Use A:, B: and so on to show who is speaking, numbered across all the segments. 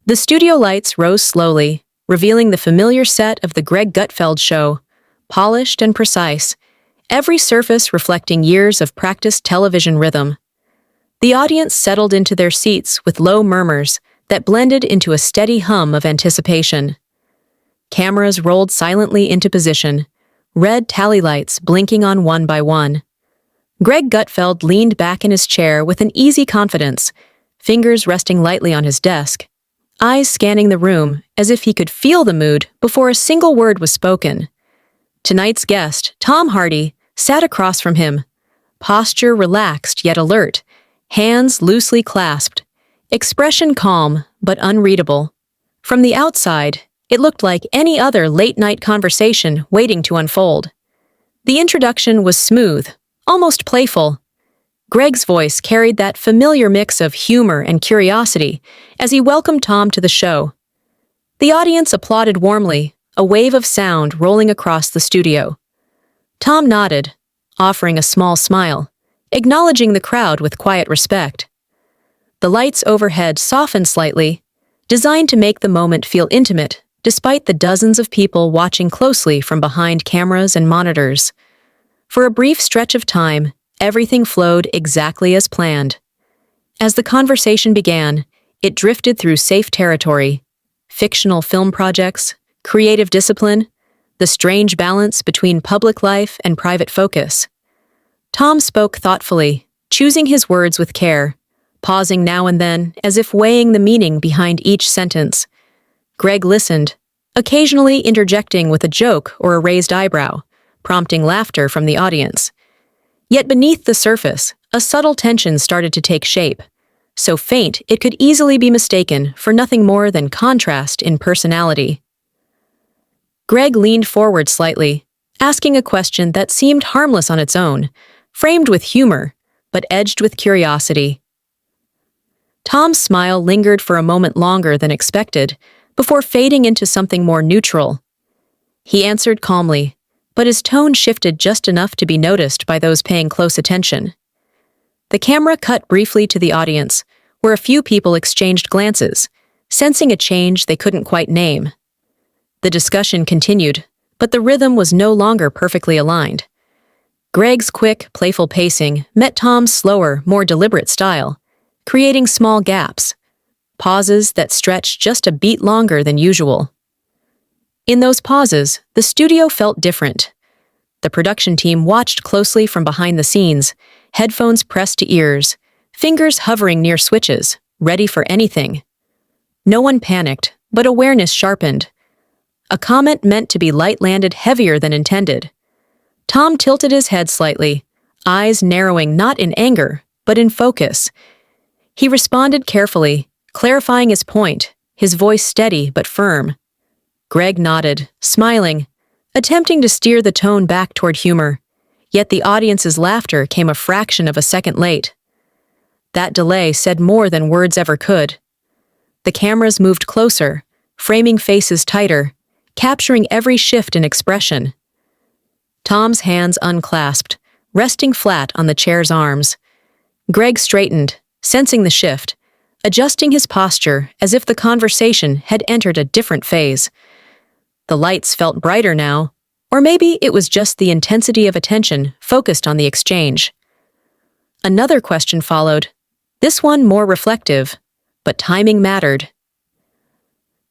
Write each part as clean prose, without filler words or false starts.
A: The studio lights rose slowly, revealing the familiar set of the Greg Gutfeld show, polished and precise, every surface reflecting years of practiced television rhythm. The audience settled into their seats with low murmurs that blended into a steady hum of anticipation. Cameras rolled silently into position, red tally lights blinking on one by one. Greg Gutfeld leaned back in his chair with an easy confidence, fingers resting lightly on his desk, eyes scanning the room as if he could feel the mood before a single word was spoken. Tonight's guest, Tom Hardy, sat across from him, posture relaxed yet alert, hands loosely clasped, expression calm but unreadable. From the outside, it looked like any other late-night conversation waiting to unfold. The introduction was smooth, almost playful. Greg's voice carried that familiar mix of humor and curiosity as he welcomed Tom to the show. The audience applauded warmly, a wave of sound rolling across the studio. Tom nodded, offering a small smile, acknowledging the crowd with quiet respect. The lights overhead softened slightly, designed to make the moment feel intimate, despite the dozens of people watching closely from behind cameras and monitors. For a brief stretch of time, everything flowed exactly as planned. As the conversation began, it drifted through safe territory: fictional film projects, creative discipline, the strange balance between public life and private focus. Tom spoke thoughtfully, choosing his words with care, pausing now and then as if weighing the meaning behind each sentence. Greg listened, occasionally interjecting with a joke or a raised eyebrow, prompting laughter from the audience. Yet beneath the surface, a subtle tension started to take shape, so faint it could easily be mistaken for nothing more than contrast in personality. Greg leaned forward slightly, asking a question that seemed harmless on its own, framed with humor, but edged with curiosity. Tom's smile lingered for a moment longer than expected, before fading into something more neutral. He answered calmly, but his tone shifted just enough to be noticed by those paying close attention. The camera cut briefly to the audience, where a few people exchanged glances, sensing a change they couldn't quite name. The discussion continued, but the rhythm was no longer perfectly aligned. Greg's quick, playful pacing met Tom's slower, more deliberate style, creating small gaps, pauses that stretched just a beat longer than usual. In those pauses, the studio felt different. The production team watched closely from behind the scenes, headphones pressed to ears, fingers hovering near switches, ready for anything. No one panicked, but awareness sharpened. A comment meant to be light landed heavier than intended. Tom tilted his head slightly, eyes narrowing not in anger, but in focus. He responded carefully, clarifying his point, his voice steady but firm. Greg nodded, smiling, attempting to steer the tone back toward humor, yet the audience's laughter came a fraction of a second late. That delay said more than words ever could. The cameras moved closer, framing faces tighter, capturing every shift in expression. Tom's hands unclasped, resting flat on the chair's arms. Greg straightened, sensing the shift, adjusting his posture as if the conversation had entered a different phase. The lights felt brighter now, or maybe it was just the intensity of attention focused on the exchange. Another question followed, this one more reflective, but timing mattered.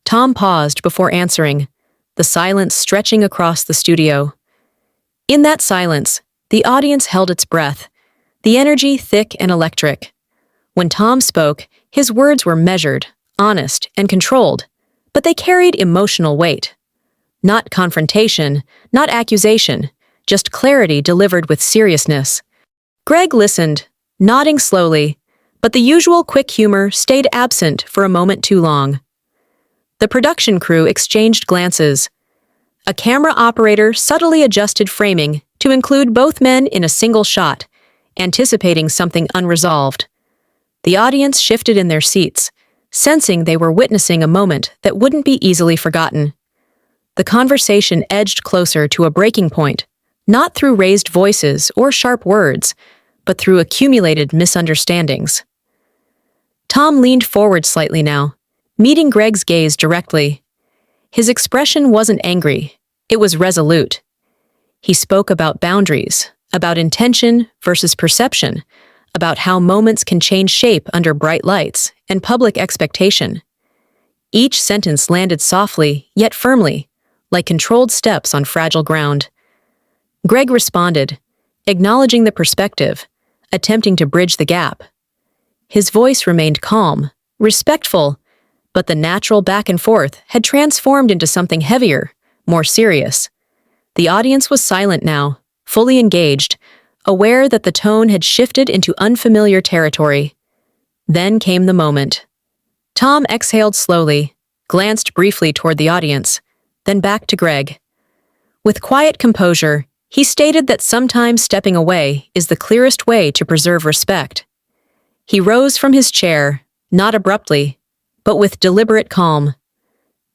A: Tom paused before answering, the silence stretching across the studio. In that silence, the audience held its breath, the energy thick and electric. When Tom spoke, his words were measured, honest, and controlled, but they carried emotional weight. Not confrontation, not accusation, just clarity delivered with seriousness. Greg listened, nodding slowly, but the usual quick humor stayed absent for a moment too long. The production crew exchanged glances. A camera operator subtly adjusted framing to include both men in a single shot, anticipating something unresolved. The audience shifted in their seats, sensing they were witnessing a moment that wouldn't be easily forgotten. The conversation edged closer to a breaking point, not through raised voices or sharp words, but through accumulated misunderstandings. Tom leaned forward slightly now, meeting Greg's gaze directly. His expression wasn't angry, it was resolute. He spoke about boundaries, about intention versus perception, about how moments can change shape under bright lights and public expectation. Each sentence landed softly, yet firmly, like controlled steps on fragile ground. Greg responded, acknowledging the perspective, attempting to bridge the gap. His voice remained calm, respectful, but the natural back and forth had transformed into something heavier, more serious. The audience was silent now, fully engaged, aware that the tone had shifted into unfamiliar territory. Then came the moment. Tom exhaled slowly, glanced briefly toward the audience, then back to Greg. With quiet composure, he stated that sometimes stepping away is the clearest way to preserve respect. He rose from his chair, not abruptly, but with deliberate calm.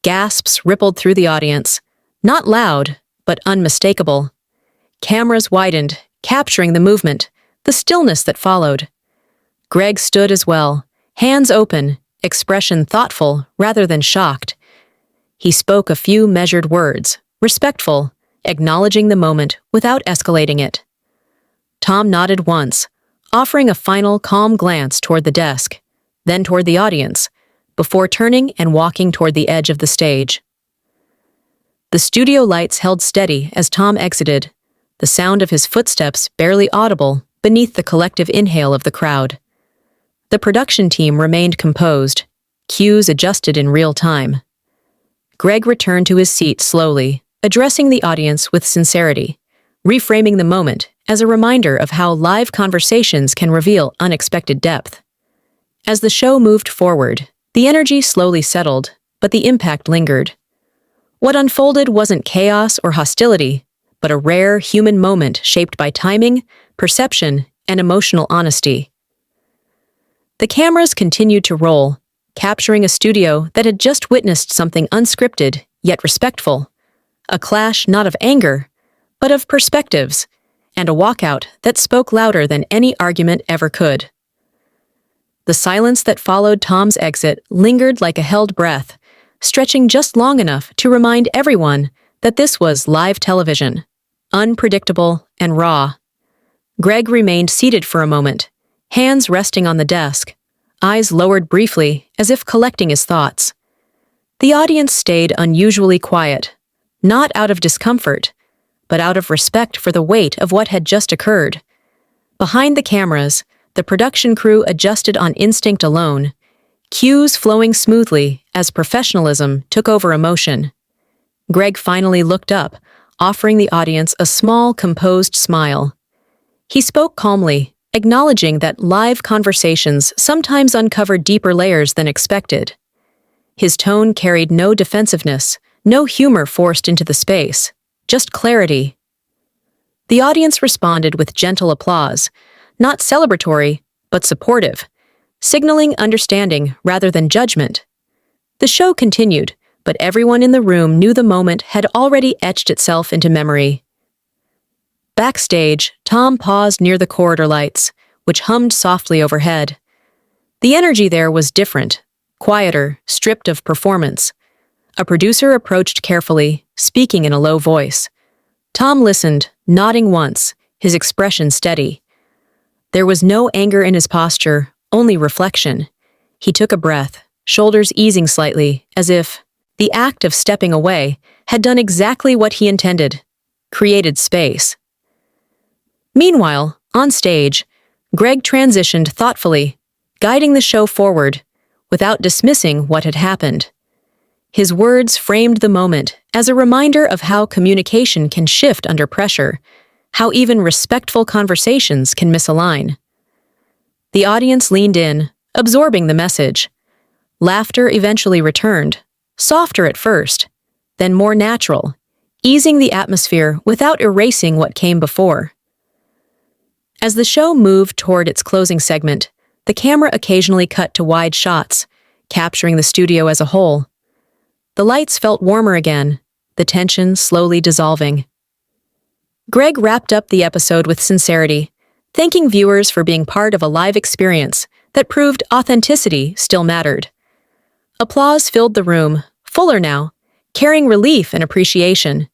A: Gasps rippled through the audience, not loud, but unmistakable. Cameras widened, capturing the movement, the stillness that followed. Greg stood as well, hands open, expression thoughtful rather than shocked. He spoke a few measured words, respectful, acknowledging the moment without escalating it. Tom nodded once, offering a final calm glance toward the desk, then toward the audience, before turning and walking toward the edge of the stage. The studio lights held steady as Tom exited, the sound of his footsteps barely audible beneath the collective inhale of the crowd. The production team remained composed, cues adjusted in real time. Greg returned to his seat slowly, addressing the audience with sincerity, reframing the moment as a reminder of how live conversations can reveal unexpected depth. As the show moved forward, the energy slowly settled, but the impact lingered. What unfolded wasn't chaos or hostility, but a rare human moment shaped by timing, perception, and emotional honesty. The cameras continued to roll, capturing a studio that had just witnessed something unscripted, yet respectful. A clash not of anger, but of perspectives, and a walkout that spoke louder than any argument ever could. The silence that followed Tom's exit lingered like a held breath, stretching just long enough to remind everyone that this was live television, unpredictable and raw. Greg remained seated for a moment, hands resting on the desk, eyes lowered briefly as if collecting his thoughts. The audience stayed unusually quiet, not out of discomfort, but out of respect for the weight of what had just occurred. Behind the cameras, the production crew adjusted on instinct alone, cues flowing smoothly as professionalism took over emotion. Greg finally looked up, offering the audience a small, composed smile. He spoke calmly, acknowledging that live conversations sometimes uncover deeper layers than expected. His tone carried no defensiveness, no humor forced into the space, just clarity. The audience responded with gentle applause, not celebratory, but supportive, signaling understanding rather than judgment. The show continued, but everyone in the room knew the moment had already etched itself into memory. Backstage, Tom paused near the corridor lights, which hummed softly overhead. The energy there was different, quieter, stripped of performance. A producer approached carefully, speaking in a low voice. Tom listened, nodding once, his expression steady. There was no anger in his posture, only reflection. He took a breath, shoulders easing slightly, as if the act of stepping away had done exactly what he intended, created space. Meanwhile, on stage, Greg transitioned thoughtfully, guiding the show forward, without dismissing what had happened. His words framed the moment as a reminder of how communication can shift under pressure, how even respectful conversations can misalign. The audience leaned in, absorbing the message. Laughter eventually returned, softer at first, then more natural, easing the atmosphere without erasing what came before. As the show moved toward its closing segment, the camera occasionally cut to wide shots, capturing the studio as a whole. The lights felt warmer again, the tension slowly dissolving. Greg wrapped up the episode with sincerity, thanking viewers for being part of a live experience that proved authenticity still mattered. Applause filled the room, fuller now, carrying relief and appreciation.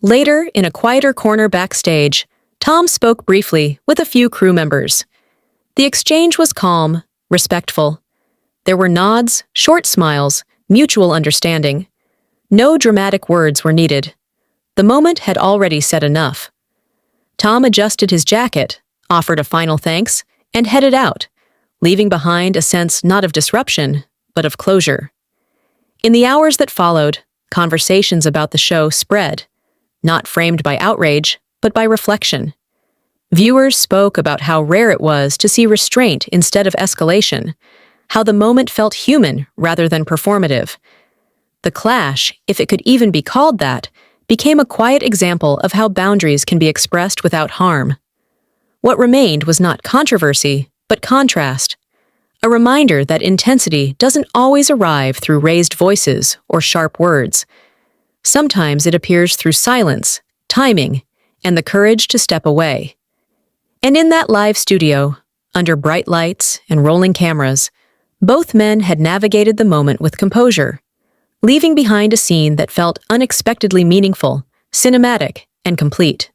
A: Later, in a quieter corner backstage, Tom spoke briefly with a few crew members. The exchange was calm, respectful. There were nods, short smiles, mutual understanding. No dramatic words were needed. The moment had already said enough. Tom adjusted his jacket, offered a final thanks, and headed out, leaving behind a sense not of disruption, but of closure. In the hours that followed, conversations about the show spread, not framed by outrage, but by reflection. Viewers spoke about how rare it was to see restraint instead of escalation, how the moment felt human rather than performative. The clash, if it could even be called that, became a quiet example of how boundaries can be expressed without harm. What remained was not controversy, but contrast, a reminder that intensity doesn't always arrive through raised voices or sharp words. Sometimes it appears through silence, timing, and the courage to step away. And in that live studio, under bright lights and rolling cameras, both men had navigated the moment with composure, leaving behind a scene that felt unexpectedly meaningful, cinematic, and complete.